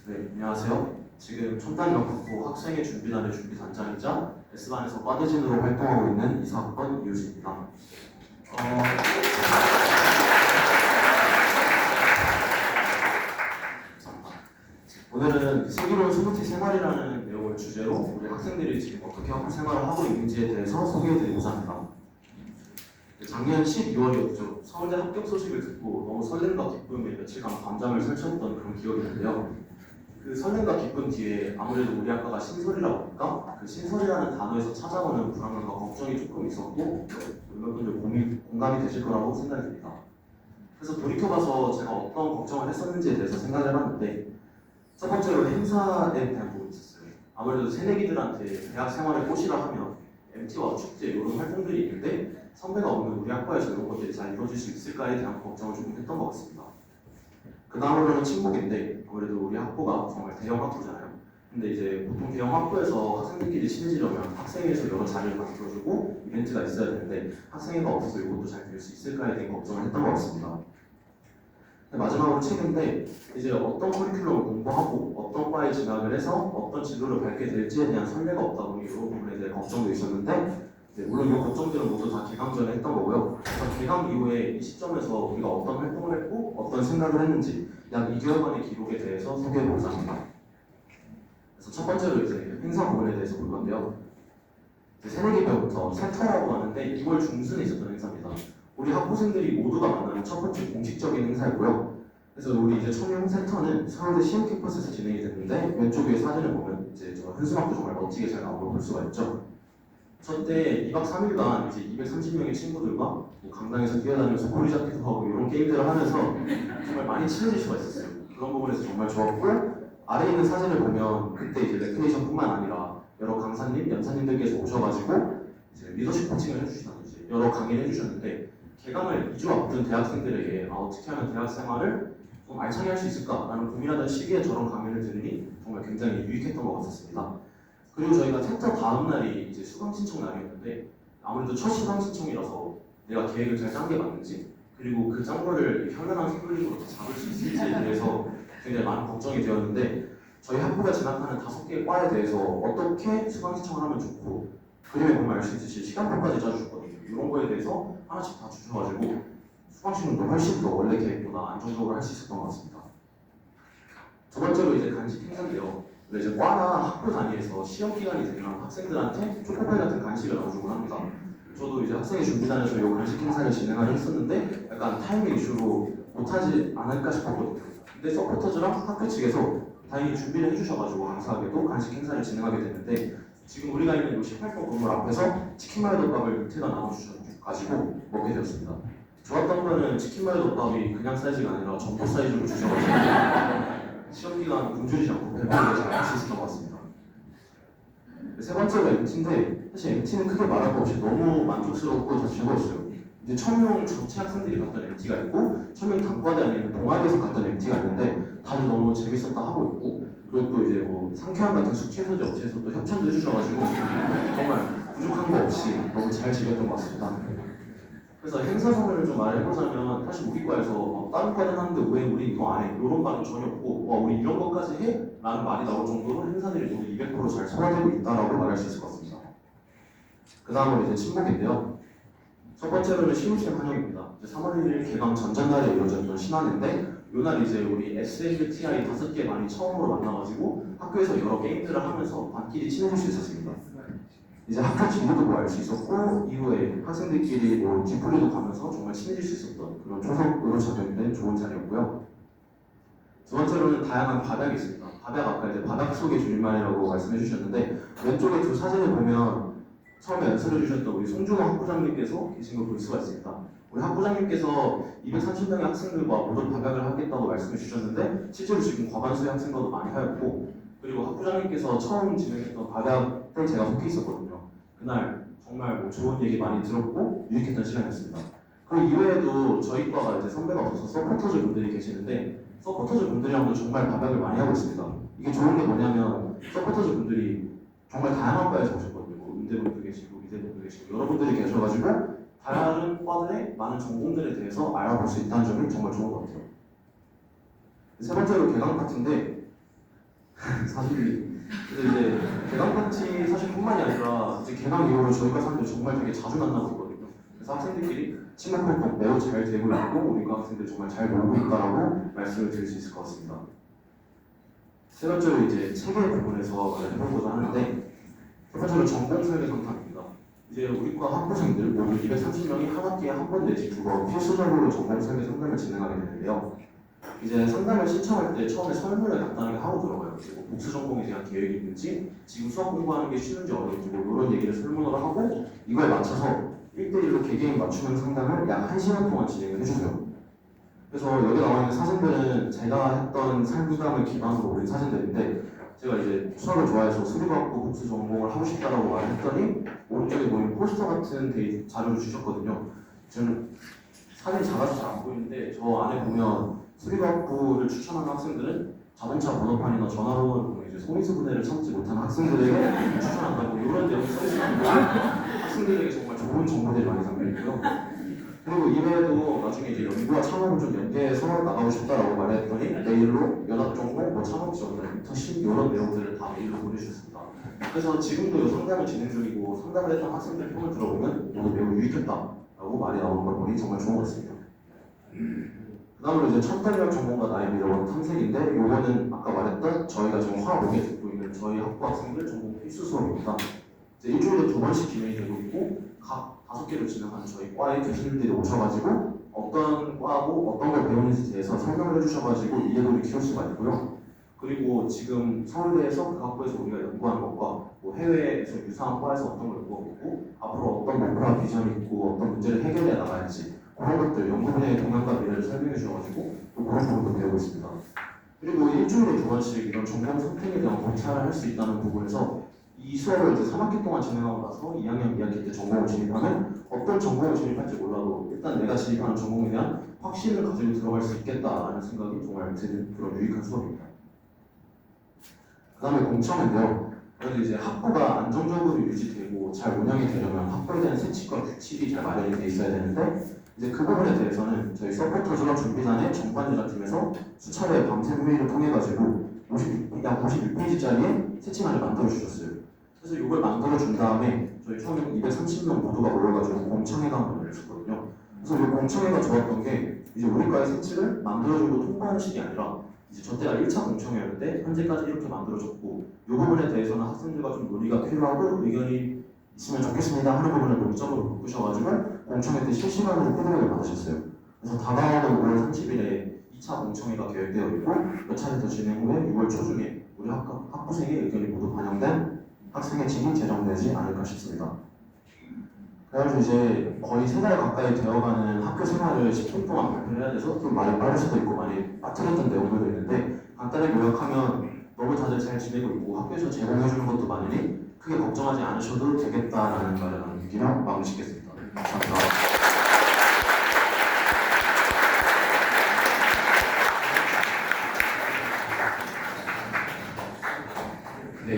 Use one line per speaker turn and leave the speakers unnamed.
네, 안녕하세요. 지금 첨단영국고 학생의 준비단의 준비단장이자 S반에서 과대진으로 활동하고 있는 이사학번 이우진입니다. 오늘은 슬기로운 스무티 생활이라는 내용을 주제로 우리 학생들이 지금 어떻게 학교 생활을 하고 있는지에 대해서 소개해드리고자 합니다. 작년 12월이었죠. 서울대 합격 소식을 듣고 너무 설렘과 기쁨에 며칠간 밤잠을 설쳤던 그런 기억이 있는데요. 그 설렘과 기쁨 뒤에 아무래도 우리 학과가 신설이라 보니까 그 신설이라는 단어에서 찾아오는 불안감과 걱정이 조금 있었고 몇몇 분들 공감이 되실 거라고 생각이 듭니다. 그래서 돌이켜봐서 제가 어떤 걱정을 했었는지에 대해서 생각을 해봤는데 첫 번째로 행사에 대한 부분이 있었어요. 아무래도 새내기들한테 대학 생활의 꽃이라 하면 MT와 축제 이런 활동들이 있는데 선배가 없는 우리 학과에서 이런 것들이 잘 이루어질 수 있을까에 대한 걱정을 조금 했던 것 같습니다. 그 다음으로는 친목인데 아무래도 우리 학부가 정말 대형 학부잖아요. 근데 이제 보통 대형 학부에서 학생들끼리 친해지려면 학생회에서 여러 자리를 만들어주고 이벤트가 있어야 되는데 학생회가 없어서 이것도 잘 될 수 있을까에 대한 걱정을 했던 것 같습니다. 마지막으로 책인데 이제 어떤 커리큘럼을 공부하고 어떤 과에 진학을 해서 어떤 진로를 밟게 될지에 대한 선례가 없다 보니 이런 부분에 대해 걱정도 있었는데 물론 이 걱정들은 모두 다 개강 전에 했던 거고요. 개강 이후에 이 시점에서 우리가 어떤 활동을 했고 어떤 생각을 했는지 약 2개월간의 기록에 대해서 소개해보고자 합니다. 그래서 첫 번째로 이제 행사 부분에 대해서 볼 건데요. 새내기별부터 세터라고 하는데 2월 중순에 있었던 행사입니다. 우리 학부생들이 모두가 만나는 첫 번째 공식적인 행사였고요. 그래서 우리 이제 청룡 센터는 서울대 CM 캠퍼스에서 진행이 됐는데 왼쪽 위에 사진을 보면 이제 저 현수막도 정말 멋지게 잘 나온 걸 볼 수가 있죠. 저때 2박 3일간 이제 230명의 친구들과 뭐 강당에서 뛰어다니면서 꼬리 잡기도 하고 이런 게임들을 하면서 정말 많이 친해질 수가 있었어요. 그런 부분에서 정말 좋았고 아래에 있는 사진을 보면 그때 이제 레크레이션뿐만 아니라 여러 강사님, 연사님들께서 오셔가지고 이제 리더십 코칭을 해주시다든지 여러 강의를 해주셨는데 개강을 2주 앞둔 대학생들에게 어떻게 하면 대학 생활을 좀 알차게 할 수 있을까라는 고민하던 시기에 저런 강의를 들으니 정말 굉장히 유익했던 것 같았습니다. 그리고 저희가 센터 다음 날이 이제 수강 신청 날이었는데 아무래도 첫 수강 신청이라서 내가 계획을 잘 짠 게 맞는지 그리고 그 짠 거를 현명한 스케줄링으로 잡을 수 있을지에 대해서 굉장히 많은 걱정이 되었는데 저희 학부가 진학하는 5개의 과에 대해서 어떻게 수강 신청을 하면 좋고 그림에 보면 알 수 있듯이 시간표까지 짜주셨거든요. 이런 거에 대해서 하나씩 다 주셔가지고 수강 신청도 훨씬 더 원래 계획보다 안정적으로 할 수 있었던 것 같습니다. 두 번째로 이제 간식 행사인데요. 이제 과나 학부 단위에서 시험 기간이 되면 학생들한테 초코파이 같은 간식을 나눠주곤 합니다. 저도 이제 학생의 준비단에서 이 간식 행사를 진행하려 했었는데 약간 타이밍 이슈로 못하지 않을까 싶었거든요. 근데 서포터즈랑 학교 측에서 다행히 준비를 해주셔가지고 감사하게도 간식 행사를 진행하게 됐는데 지금 우리가 있는 이 18번 건물 앞에서 치킨 마요덮밥을 밑에다 나눠주셔가지고 먹게 되었습니다. 좋았던 거는 치킨 마요덮밥이 그냥 사이즈가 아니라 전부 사이즈로 주셔가지고 시험 기간 굶주리지 않고 배부르게 잘 할 수 있었던 것 같습니다. 세 번째가 MT인데 사실 MT는 크게 말할 거 없이 너무 만족스럽고 더 즐거웠어요. 이제 청룡 전체 학생들이 갔던 MT가 있고 청룡 단과대 아니면 동아리에서 갔던 MT가 있는데 다들 너무 재밌었다 하고 있고 그리고 또 이제 뭐 상쾌한 같은 숙취해소제 업체에서 또 협찬도 해주셔가지고 정말 부족한 거 없이 너무 잘 즐겼던 것 같습니다. 그래서 행사 부분을 좀 말해보자면 사실 우리 과에서 다른 과는 하는데 왜 우리 이거 안 해? 이런 말은 전혀 없고 와 우리 이런 것까지 해? 라는 말이 나올 정도로 행사들이 모두 200% 잘 소화되고 있다라고 말할 수 있을 것 같습니다. 그 다음으로 이제 친목인데요. 첫 번째로는 신입생 환영입니다. 3월 1일 개강 전전날에 이루어졌던 신환인데 이날 이제 우리 SMBTI 5개 반이 처음으로 만나가지고 학교에서 여러 게임들을 하면서 반끼리 친해질 수 있었습니다. 이제 학교 진로도 뭐 알 수 있었고 이후에 학생들끼리 뭐 뒤풀이도 가면서 정말 친해질 수 있었던 그런 초석으로 작용된 좋은 자리였고요. 두 번째로는 다양한 바닥이 있습니다. 바닥 아까 이제 바닥 속의 줄임말이라고 말씀해 주셨는데 왼쪽에 두 사진을 보면 처음에 연설해 주셨던 우리 송준호 학부장님께서 계신 걸 볼 수가 있습니다. 우리 학부장님께서 230명의 학생들과 모두 바닥을 하겠다고 말씀해 주셨는데 실제로 지금 과반수의 학생과도 많이 하였고 그리고 학부장님께서 처음 진행했던 바닥에 제가 속해 있었거든요. 그날 정말 뭐 좋은 얘기 많이 들었고 유익했던 시간이었습니다. 그리고 이외에도 저희 과가 이제 선배가 없어서 서포터즈 분들이 계시는데 서포터즈 분들이랑도 정말 바닥을 많이 하고 있습니다. 이게 좋은 게 뭐냐면 서포터즈 분들이 정말 다양한 과에서 오셨거든요. 뭐 음대분도 계시고 미대분도 계시고 여러분들이 계셔가지고 다양한 과들의 많은 전공들에 대해서 알아볼 수 있다는 점이 정말 좋은 것 같아요. 세 번째로 개강 파트인데 사실이. 그래서 이제 개강 파티 사실뿐만이 아니라 이제 개강 이후로 저희가 사람들 정말 되게 자주 만나고 있거든요. 그래서 학생들끼리 친목 활동 매우 잘 되고 있고 우리가 학생들 정말 잘 놀고 있다라고 말씀을 드릴 수 있을 것 같습니다. 세 번째로 이제 체계 부분에서 해보고자 하는데 첫 번째로 전공 설계 상담입니다. 이제 우리과 학부생들 모두 230명이 한 학기에 한 번 내지 두 번 필수적으로 전공 설계 상담을 진행하게 되는데요. 이제 상담을 신청할 때 처음에 설문을 간단하게 하고 들어가요. 그리고 복수 전공에 대한 계획이 있는지, 지금 수학 공부하는 게 쉬운지 어려운지 뭐 이런 얘기를 설문으로 하고 이거에 맞춰서 1대1로 개개인 맞춤형 상담을 약 1시간 동안 진행을 해주세요. 그래서 여기 나와 있는 사진들은 제가 했던 상담을 기반으로 올린 사진들인데 제가 이제 수학을 좋아해서 수리과학부 복수 전공을 하고 싶다라고 말했더니 오른쪽에 보이는 포스터 같은 자료를 주셨거든요. 저는 사진이 작아서 잘 안 보이는데 저 안에 보면 수리과학부를 추천하는 학생들은 자동차 번호판이나 전화번호를 보면 이제 소미수 분해를 참지 못하는 학생들에게 추천한다고 이런 내용이 써있는데 학생들에게 정말 좋은 정보들이 많이 담겨있고요. 그리고 이외에도 나중에 이제 연구와 창업을 좀 연계해서 나가고 싶다라고 말했더니 메일로 연합전공, 뭐 창업 지원단, 인턴십 이런 내용들을 다 메일로 보내주셨습니다. 그래서 지금도 이 상담을 진행 중이고 상담을 했던 학생들 평을 들어보면 모두 매우 유익했다라고 말이 나오는 걸 보니 정말 좋은 것 같습니다. 그 다음으로 이제 천단력 전공과 나의 미래원 탐색인데 요거는 아까 말했던 저희가 지금 화학공예 듣고 있는 저희 학부 학생들 전공 필수 수업입니다. 이제 일주일에 2번씩 진행이 되고 있고 각 5개를 진행하는 저희 과의 교수님들이 오셔가지고 어떤 과하고 어떤 걸 배우는지 대해서 설명을 해주셔가지고 이해도를 키울 수가 있고요. 그리고 지금 서울대에서 그 학부에서 우리가 연구하는 것과 뭐 해외에서 유사한 과에서 어떤 걸 연구하고 있고 앞으로 어떤 목표와 비전이 있고 어떤 문제를 해결해 나가야지 그런 것들 연구 분야의 동향과 미래를 설명해 주셔가지고 또 그런 부분도 배우고 있습니다. 그리고 일주일에 2번씩 이런 전공 선택에 대한 검사를 할 수 있다는 부분에서 이 수업을 이제 3학기 동안 진행하고 나서 2학년, 2학기 때 전공을 진입하면 어떤 전공을 진입할지 몰라도 일단 내가 진입하는 전공에 대한 확신을 가지고 들어갈 수 있겠다라는 생각이 정말 드는 그런 유익한 수업입니다. 그 다음에 공청회인데요. 그래도 이제 학부가 안정적으로 유지되고 잘 운영이 되려면 학부에 대한 세칙과 규칙이 잘 마련이 돼 있어야 되는데 이제 그 부분에 대해서는 저희 서포터 전업 준비단의 정관제작팀에서 수차례 밤샘 회의를 통해가지고 약 52페이지짜리의 세칙안을 만들어 주셨어요. 그래서 이걸 만들어 준 다음에 저희 총 230명 모두가 모여가지고 공청회가 한 번 열렸거든요. 그래서 이 공청회가 좋았던 게 이제 우리과의 세칙을 만들어주고 통과하는 식이 아니라 이제 저 때가 1차 공청회였는데 현재까지 이렇게 만들어졌고 이 부분에 대해서는 학생들과 좀 논의가 필요하고 의견이 있으면 좋겠습니다 하는 부분을 논점으로 바꾸셔가지고 공청회 때 실시간으로 피드백을 받으셨어요. 그래서 다가오는 5월 30일에 2차 공청회가 계획되어 있고 몇 차례 더 진행 후에 6월 초중에 우리 학부생의 의견이 모두 반영된 학생의 칙이 제정되지 않을까 싶습니다. 그래가지고 이제 거의 3달 가까이 되어가는 학교 생활을 10분 동안 발표를 해야 돼서 좀 많이 빠를 수도 있고 많이 빠뜨렸던 내용들도 있는데 간단하게 요약하면 너무 다들 잘 지내고 있고 학교에서 제공해주는 것도 많으니 크게 걱정하지 않으셔도 되겠다라는 말을 남기며 마무리 짓겠습니다. 감사합니다.